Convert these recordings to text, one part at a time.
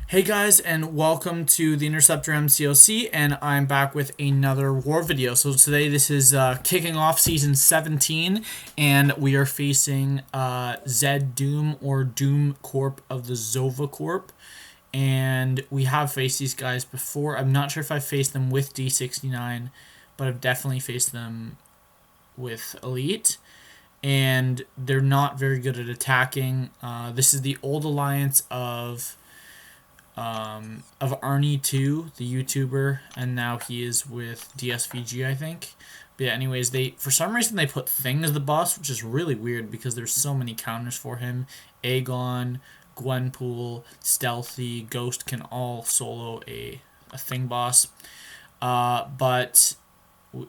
Hey guys, and welcome to the Interceptor MCOC, and I'm back with another war video. So today this is kicking off season 17, and we are facing ZDoom or Doom Corp of the Zova Corp. And we have faced these guys before. I'm not sure if I've faced them with D69, but I've definitely faced them with Elite. And they're not very good at attacking. This is the old alliance of Arnie 2, the YouTuber, and now he is with DSVG, I think. But yeah, anyways, for some reason they put Thing as the boss, which is really weird because there's so many counters for him. Aegon, Gwenpool, Stealthy, Ghost can all solo a Thing boss. But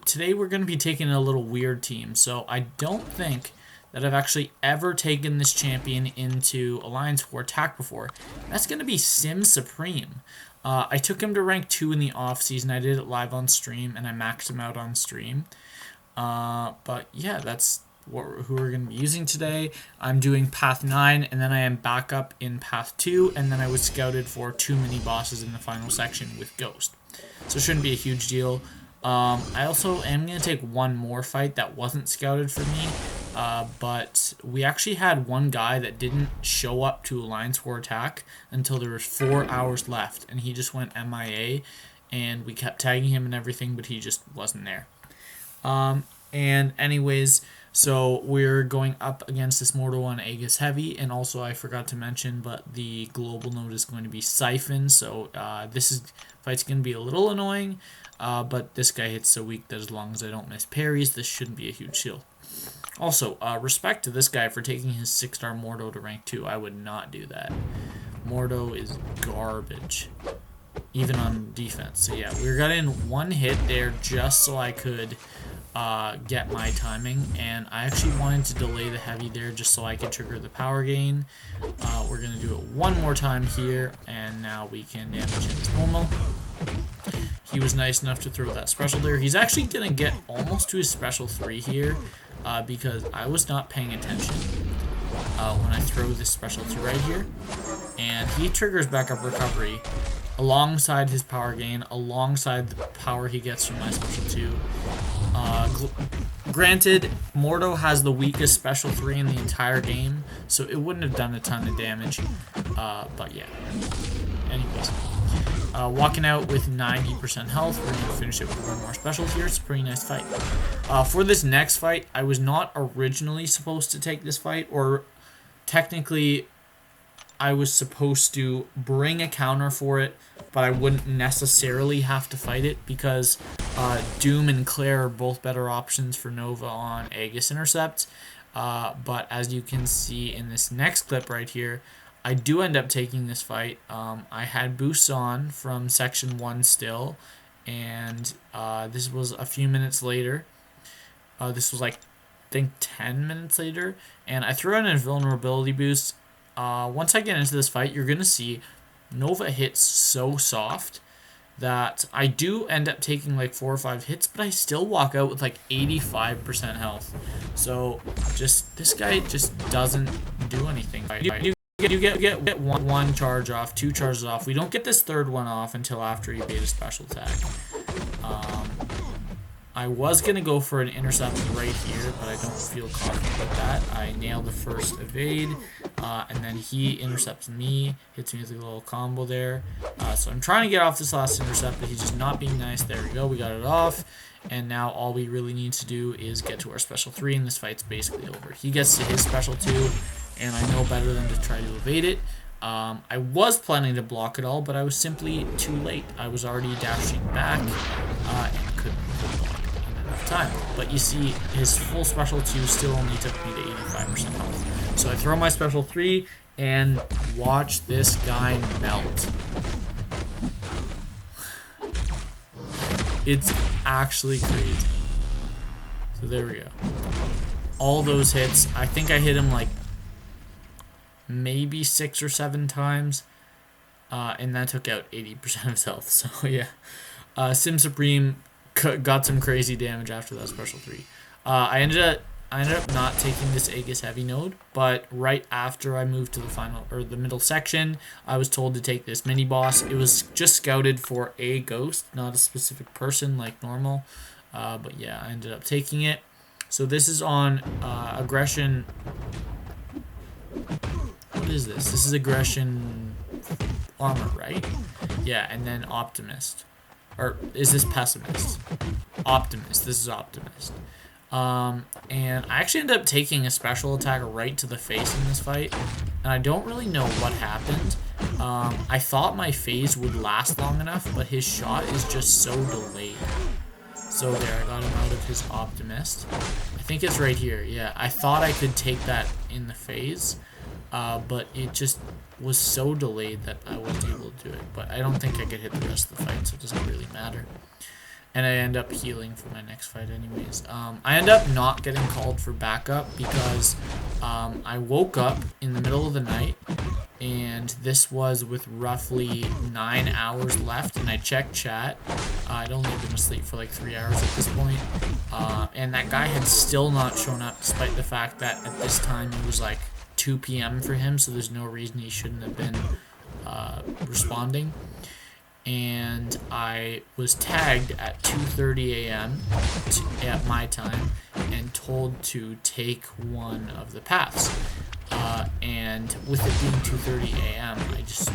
today we're going to be taking a little weird team, so I don't think that I've actually ever taken this champion into Alliance War Attack before. That's going to be SYM Supreme. I took him to rank 2 in the off-season. I did it live on stream, and I maxed him out on stream. But yeah, that's who we're going to be using today. I'm doing Path 9, and then I am back up in Path 2, and then I was scouted for 2 mini-bosses in the final section with Ghost. So it shouldn't be a huge deal. I also am going to take one more fight that wasn't scouted for me. But we actually had one guy that didn't show up to Alliance War Attack until there was 4 hours left, and he just went MIA, and we kept tagging him and everything, but he just wasn't there. And anyways, so we're going up against this Mordo on Aegis Heavy, and also I forgot to mention, but the global node is going to be Siphon, so this fight's going to be a little annoying, but this guy hits so weak that as long as I don't miss parries, this shouldn't be a huge deal. Also, respect to this guy for taking his 6-star Mordo to rank 2. I would not do that. Mordo is garbage, even on defense. So yeah, we got in one hit there just so I could get my timing, and I actually wanted to delay the heavy there just so I could trigger the power gain. We're going to do it one more time here, and now we can damage him as normal. He was nice enough to throw that special there. He's actually going to get almost to his special 3 here. Because I was not paying attention when I throw this special 2 right here. And he triggers backup recovery alongside his power gain, alongside the power he gets from my special 2. Granted, Mordo has the weakest special 3 in the entire game, so it wouldn't have done a ton of damage. But yeah. Anyways. Walking out with 90% health. We're going to finish it with one more special here. It's a pretty nice fight. For this next fight, I was not originally supposed to take this fight, or technically I was supposed to bring a counter for it, but I wouldn't necessarily have to fight it because Doom and Claire are both better options for Nova on Aegis Intercept. But as you can see in this next clip right here, I do end up taking this fight. I had boosts on from section 1 still, and this was a few minutes later. This was like, I think 10 minutes later, and I threw in a invulnerability boost. Once I get into this fight, you're going to see Nova hits so soft that I do end up taking like 4 or 5 hits, but I still walk out with like 85% health. So this guy just doesn't do anything. You get one charge off, 2 charges off. We don't get this third one off until after you bait a special attack. I was going to go for an intercept right here, but I don't feel confident with that. I nailed the first evade, and then he intercepts me, hits me with a little combo there. So I'm trying to get off this last intercept, but he's just not being nice. There we go, we got it off. And now all we really need to do is get to our special 3, and this fight's basically over. He gets to his special 2, and I know better than to try to evade it. I was planning to block it all, but I was simply too late. I was already dashing back, and couldn't block it in enough time. But you see, his full special 2 still only took me to 85% health. So I throw my special 3, and watch this guy melt. It's actually crazy. So there we go. All those hits, I think I hit him like maybe 6 or 7 times, and that took out 80% of his health. So yeah, SYM Supreme got some crazy damage after that special 3. I ended up I ended up not taking this Aegis Heavy node, but right after I moved to the final, or the middle section, I was told to take this mini boss. It was just scouted for a ghost, not a specific person like normal. But yeah, I ended up taking it. So this is on aggression. What is this? This is aggression armor, right? Yeah, and then optimist. Or is this pessimist? Optimist. This is optimist. And I actually ended up taking a special attack right to the face in this fight. And I don't really know what happened. I thought my phase would last long enough, but his shot is just so delayed. So there, I got him out of his optimist. I think it's right here. Yeah, I thought I could take that in the phase. But it just was so delayed that I wasn't able to do it. But I don't think I could hit the rest of the fight, so it doesn't really matter. And I end up healing for my next fight anyways. I end up not getting called for backup because I woke up in the middle of the night, and this was with roughly 9 hours left, and I checked chat. I'd only been asleep for like 3 hours at this point, and that guy had still not shown up despite the fact that at this time it was like 2 p.m. for him, so there's no reason he shouldn't have been responding. And I was tagged at 2:30 a.m. at my time and told to take one of the paths. And with it being 2:30 a.m., I just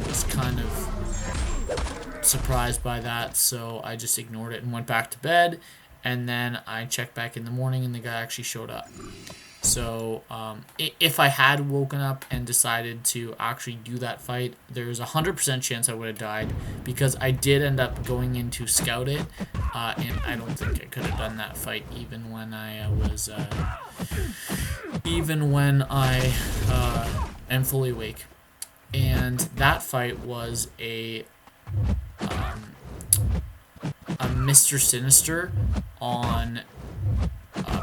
was kind of surprised by that, so I just ignored it and went back to bed. And then I checked back in the morning, and the guy actually showed up. So if I had woken up and decided to actually do that fight, there's a 100% chance I would have died, because I did end up going in to scout it, and I don't think I could have done that fight even when I was am fully awake. And that fight was a Mr. Sinister on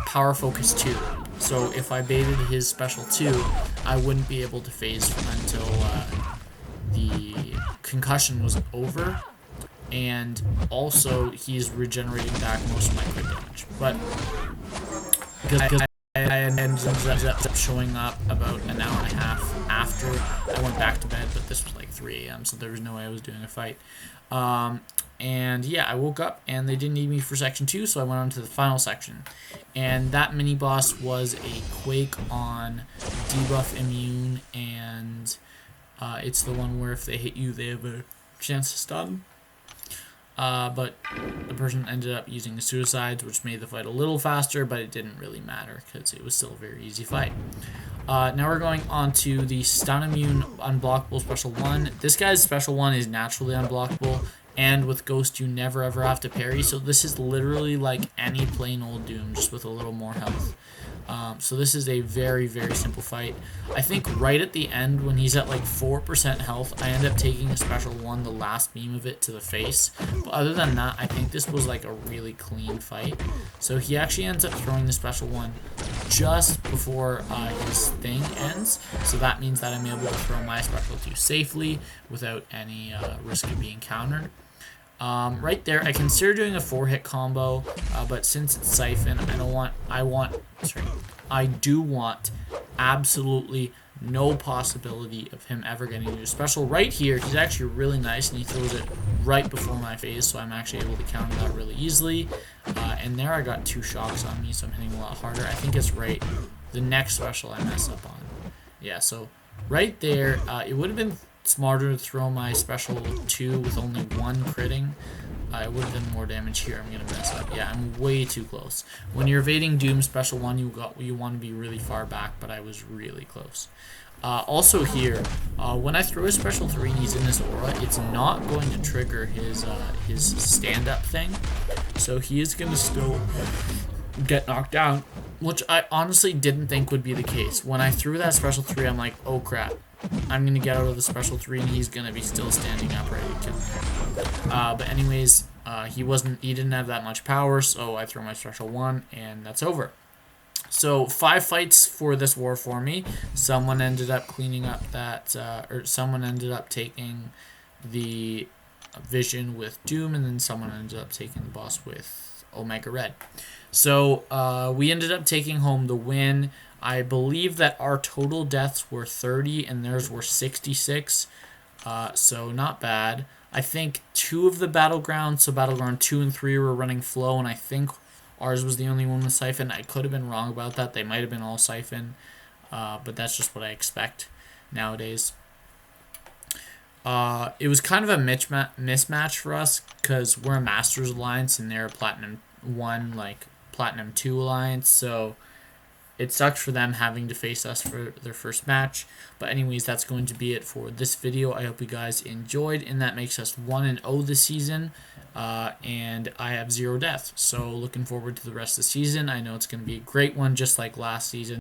Power Focus 2. So if I baited his special 2, I wouldn't be able to phase until the concussion was over, and also he's regenerating back most of my crit damage. But because I ended up showing up about an hour and a half after I went back to bed, but this was like 3 a.m., so there was no way I was doing a fight. And yeah, I woke up and they didn't need me for section 2, so I went on to the final section. And that mini boss was a Quake on debuff immune, and it's the one where if they hit you, they have a chance to stun. But the person ended up using the suicides, which made the fight a little faster, but it didn't really matter because it was still a very easy fight. Now we're going on to the stun immune unblockable special 1. This guy's special 1 is naturally unblockable, and with Ghost you never ever have to parry, so this is literally like any plain old Doom, just with a little more health. So this is a very, very simple fight. I think right at the end, when he's at like 4% health, I end up taking a special 1, the last beam of it, to the face. But other than that, I think this was like a really clean fight. So he actually ends up throwing the special 1 just before his thing ends. So that means that I'm able to throw my special 2 safely without any risk of being countered. Right there, I consider doing a 4-hit combo, but since it's Siphon, I do want absolutely no possibility of him ever getting a special. Right here, he's actually really nice, and he throws it right before my face, so I'm actually able to counter that really easily. And there I got 2 shocks on me, so I'm hitting a lot harder. I think it's right the next special I mess up on. Yeah, so right there, it would have been smarter to throw my special 2 with only 1 critting. It would have done more damage here. I'm going to mess up. Yeah, I'm way too close. When you're evading Doom special 1, you want to be really far back, but I was really close. Also here, when I throw a special 3 and he's in this aura, it's not going to trigger his stand-up thing. So he is going to still get knocked down, which I honestly didn't think would be the case. When I threw that special 3, I'm like, oh crap. I'm going to get out of the special 3 and he's going to be still standing up ready to kill me. But anyways, he didn't have that much power, so I throw my special 1 and that's over. So 5 fights for this war for me. Someone ended up cleaning up that, or someone ended up taking the vision with Doom, and then someone ended up taking the boss with Omega Red. So we ended up taking home the win. I believe that our total deaths were 30 and theirs were 66. So not bad. I think two of the battlegrounds, so battleground 2 and 3, were running flow, and I think ours was the only one with siphon. I could have been wrong about that. They might have been all siphon, but that's just what I expect nowadays. It was kind of a mismatch for us because we're a Masters Alliance and they're a Platinum 1, like Platinum 2 Alliance, so it sucked for them having to face us for their first match. But anyways, that's going to be it for this video. I hope you guys enjoyed, and that makes us 1-0 this season. And I have 0 death. So looking forward to the rest of the season. I know it's going to be a great one, just like last season.